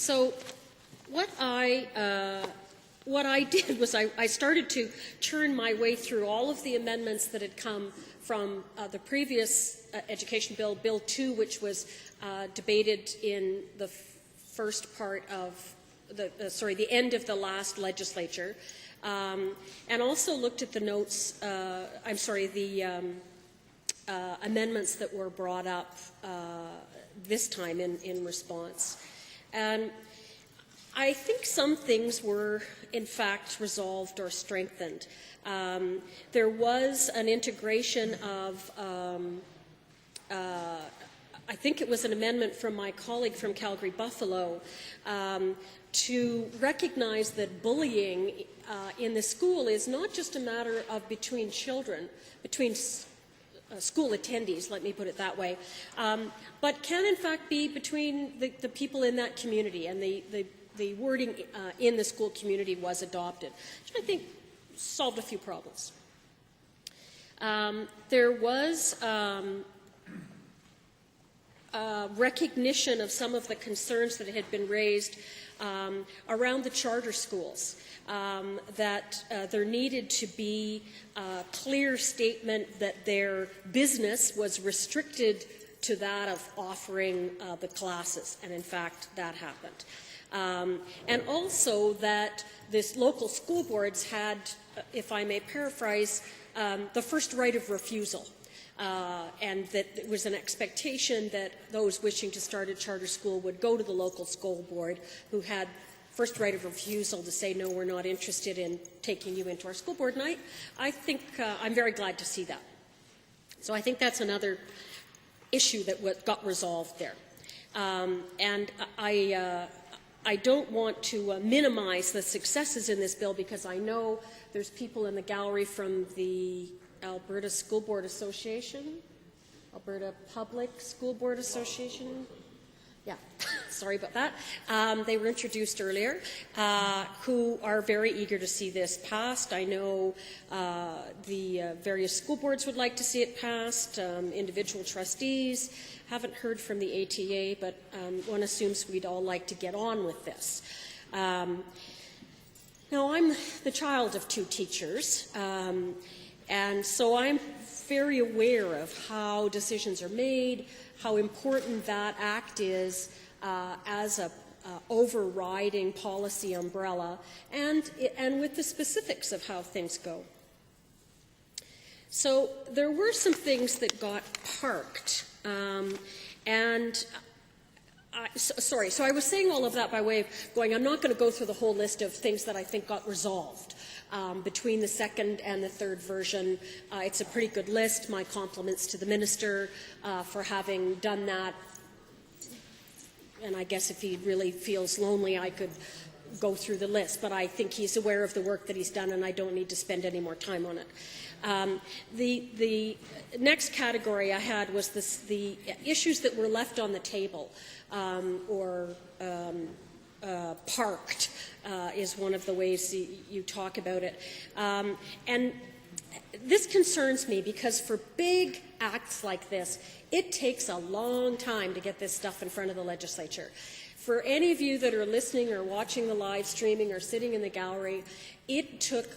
So what I did was I started to churn my way through all of the amendments that had come from the previous education bill, Bill 2, which was debated in the first part of the end of the last legislature, and also looked at the notes, amendments that were brought up this time in response. And I think some things were, in fact, resolved or strengthened. There was an integration of, I think it was an amendment from my colleague from Calgary Buffalo, to recognize that bullying in the school is not just a matter of between children, between school attendees, let me put it that way, but can in fact be between the people in that community, and the wording in the school community was adopted, which I think solved a few problems. There was recognition of some of the concerns that had been raised around the charter schools, that there needed to be a clear statement that their business was restricted to that of offering the classes, and in fact that happened. And also that this local school boards had, if I may paraphrase, the first right of refusal. And that there was an expectation that those wishing to start a charter school would go to the local school board, who had first right of refusal to say, no, we're not interested in taking you into our school board. And I think I'm very glad to see that. So I think that's another issue that got resolved there. And I don't want to minimize the successes in this bill, because I know there's people in the gallery from the Alberta School Board Association, Alberta Public School Board Association. Yeah, sorry about that. They were introduced earlier, who are very eager to see this passed. I know the various school boards would like to see it passed, individual trustees. Haven't heard from the ATA, but one assumes we'd all like to get on with this. Now, I'm the child of two teachers, and so I'm very aware of how decisions are made, how important that act is as a overriding policy umbrella, and with the specifics of how things go. So there were some things that got parked, so I was saying all of that by way of going, I'm not going to go through the whole list of things that I think got resolved between the second and the third version. It's a pretty good list. My compliments to the minister for having done that. And I guess if he really feels lonely, I could go through the list. But I think he's aware of the work that he's done, and I don't need to spend any more time on it. The next category I had was the issues that were left on the table or parked is one of the ways you talk about it. And this concerns me because for big acts like this, it takes a long time to get this stuff in front of the legislature. For any of you that are listening or watching the live streaming or sitting in the gallery, it took,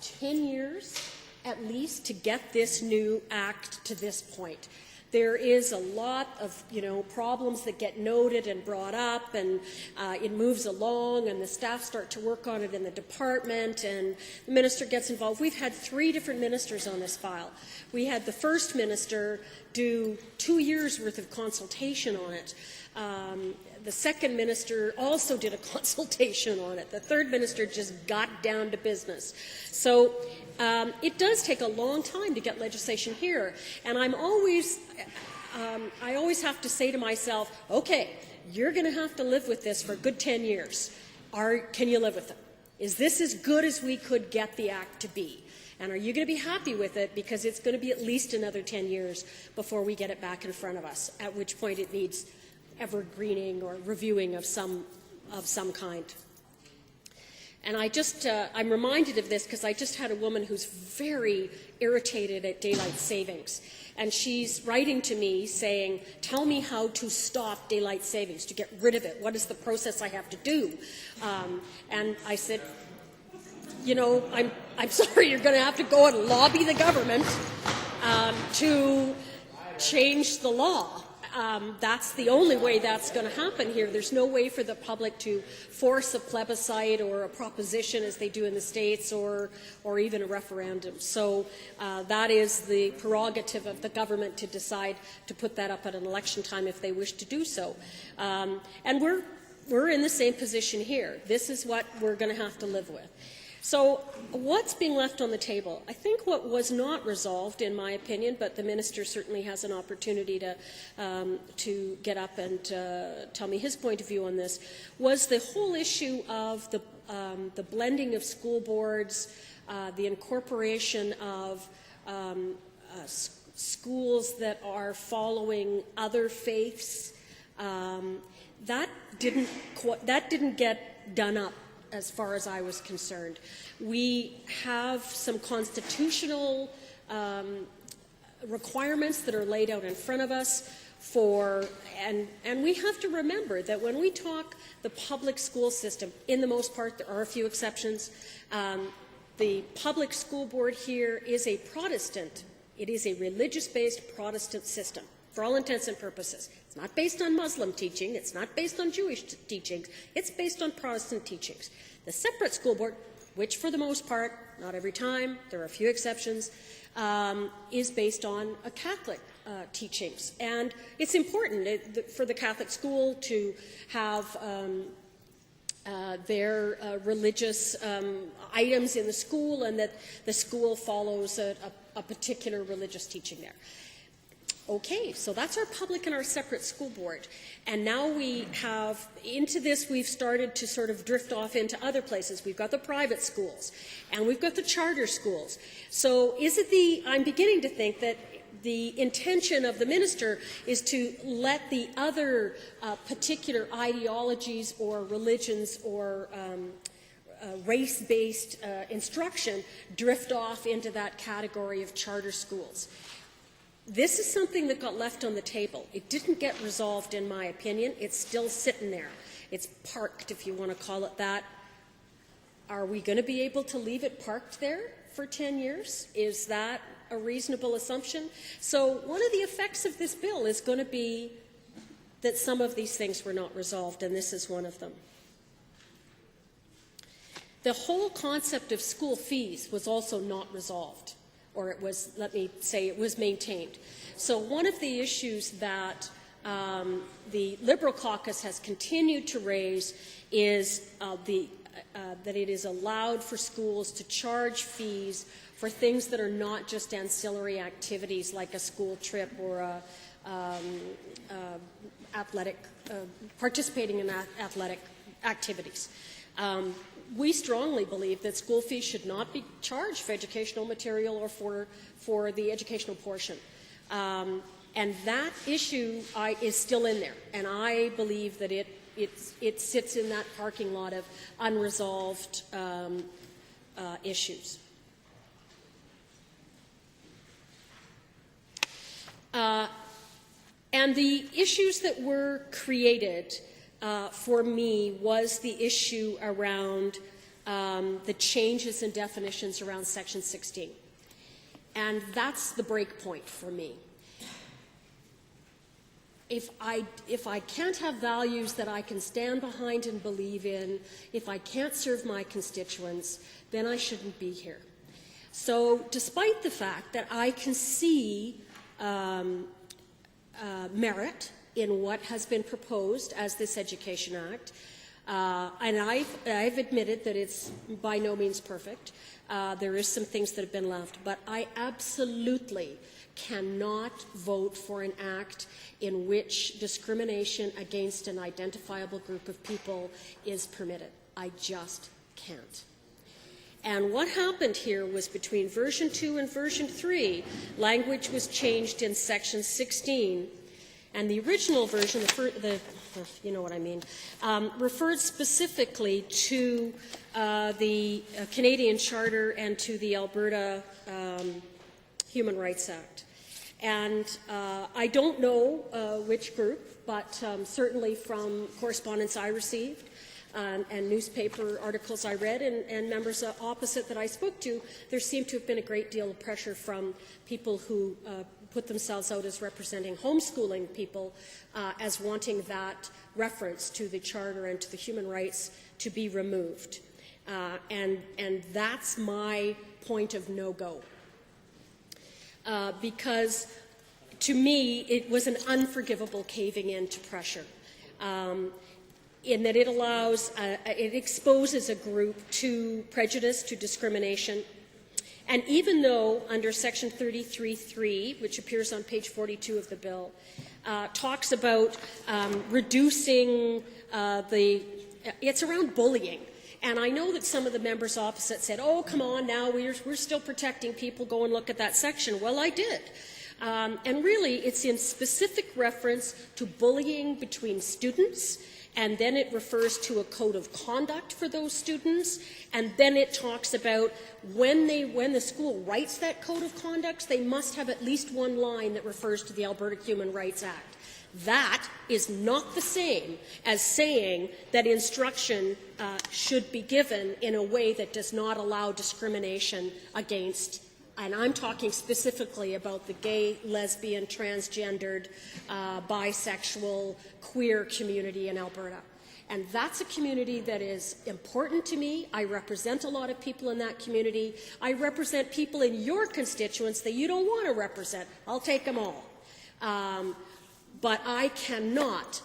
10 years at least to get this new act to this point. There is a lot of, problems that get noted and brought up, and it moves along, and the staff start to work on it in the department, and the minister gets involved. We've had 3 different ministers on this file. We had the first minister do 2 years' worth of consultation on it. The second minister also did a consultation on it. The third minister just got down to business. So it does take a long time to get legislation here. And I always have to say to myself, okay, you're going to have to live with this for a good 10 years. Can you live with it? Is this as good as we could get the act to be? And are you going to be happy with it? Because it's going to be at least another 10 years before we get it back in front of us, at which point it needs evergreening or reviewing of some kind. And I'm reminded of this because I just had a woman who's very irritated at daylight savings. And she's writing to me saying, tell me how to stop daylight savings, to get rid of it. What is the process I have to do? And I said, you know, I'm sorry, you're going to have to go and lobby the government to change the law. That's the only way that's going to happen here. There's no way for the public to force a plebiscite or a proposition as they do in the States, or even a referendum. So that is the prerogative of the government to decide to put that up at an election time if they wish to do so. And we're in the same position here. This is what we're going to have to live with. So what's being left on the table? I think what was not resolved, in my opinion, but the minister certainly has an opportunity to get up and tell me his point of view on this, was the whole issue of the blending of school boards, the incorporation of schools that are following other faiths. That didn't get done up, as far as I was concerned. We have some constitutional requirements that are laid out in front of us and we have to remember that when we talk the public school system, in the most part, there are a few exceptions, the public school board here is a Protestant. It is a religious-based Protestant system, for all intents and purposes. It's not based on Muslim teaching. It's not based on Jewish teachings. It's based on Protestant teachings. The separate school board, which for the most part, not every time, there are a few exceptions, is based on a Catholic teachings. And it's important for the Catholic school to have their religious items in the school, and that the school follows a particular religious teaching there. Okay, so that's our public and our separate school board. And now we have, into this, we've started to sort of drift off into other places. We've got the private schools, and we've got the charter schools. So I'm beginning to think that the intention of the minister is to let the other particular ideologies or religions or race-based instruction drift off into that category of charter schools. This is something that got left on the table. It didn't get resolved, in my opinion. It's still sitting there. It's parked, if you want to call it that. Are we going to be able to leave it parked there for 10 years? Is that a reasonable assumption? So one of the effects of this bill is going to be that some of these things were not resolved, and this is one of them. The whole concept of school fees was also not resolved. Or it was, let me say, it was maintained. So one of the issues that the Liberal caucus has continued to raise is that it is allowed for schools to charge fees for things that are not just ancillary activities like a school trip or participating in athletic activities. We strongly believe that school fees should not be charged for educational material or for the educational portion. And that issue is still in there. And I believe that it sits in that parking lot of unresolved issues. And the issues that were created for me was the issue around the changes in definitions around Section 16. And that's the break point for me. If I can't have values that I can stand behind and believe in, if I can't serve my constituents, then I shouldn't be here. So despite the fact that I can see merit in what has been proposed as this Education Act, and I've admitted that it's by no means perfect. There is some things that have been left, but I absolutely cannot vote for an act in which discrimination against an identifiable group of people is permitted. I just can't. And what happened here was between version 2 and version 3, language was changed in Section 16. And the original version, the you know what I mean, referred specifically to the Canadian Charter and to the Alberta Human Rights Act. And I don't know which group, but certainly from correspondence I received and newspaper articles I read and members opposite that I spoke to, there seemed to have been a great deal of pressure from people who put themselves out as representing homeschooling people as wanting that reference to the Charter and to the human rights to be removed. And that's my point of no-go. Because to me, it was an unforgivable caving in to pressure, in that it allows, it exposes a group to prejudice, to discrimination. And even though under Section 33(3), which appears on page 42 of the bill, talks about reducing it's around bullying. And I know that some of the members opposite said, oh, come on now, we're still protecting people, go and look at that section. Well, I did. And really, it's in specific reference to bullying between students, and then it refers to a code of conduct for those students, and then it talks about when the school writes that code of conduct, they must have at least one line that refers to the Alberta Human Rights Act. That is not the same as saying that instruction should be given in a way that does not allow discrimination against, and I'm talking specifically about the gay, lesbian, transgendered, bisexual, queer community in Alberta. And that's a community that is important to me. I represent a lot of people in that community. I represent people in your constituents that you don't want to represent. I'll take them all. But I cannot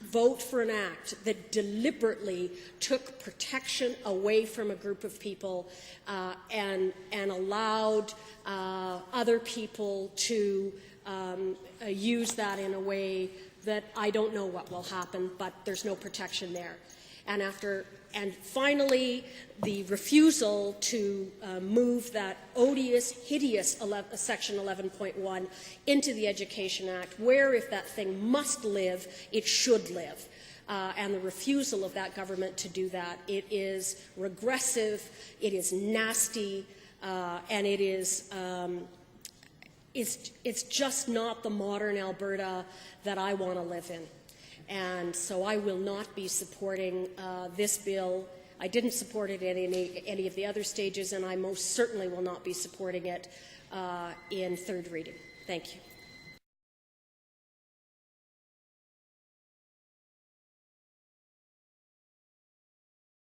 vote for an act that deliberately took protection away from a group of people and allowed other people to use that in a way that I don't know what will happen, but there's no protection there. And finally, the refusal to move that odious, hideous Section 11.1 into the Education Act, where if that thing must live, it should live. And the refusal of that government to do that, it is regressive, it is nasty, and it is it's just not the modern Alberta that I want to live in. And so I will not be supporting this bill. I didn't support it at any of the other stages, and I most certainly will not be supporting it in third reading. Thank you.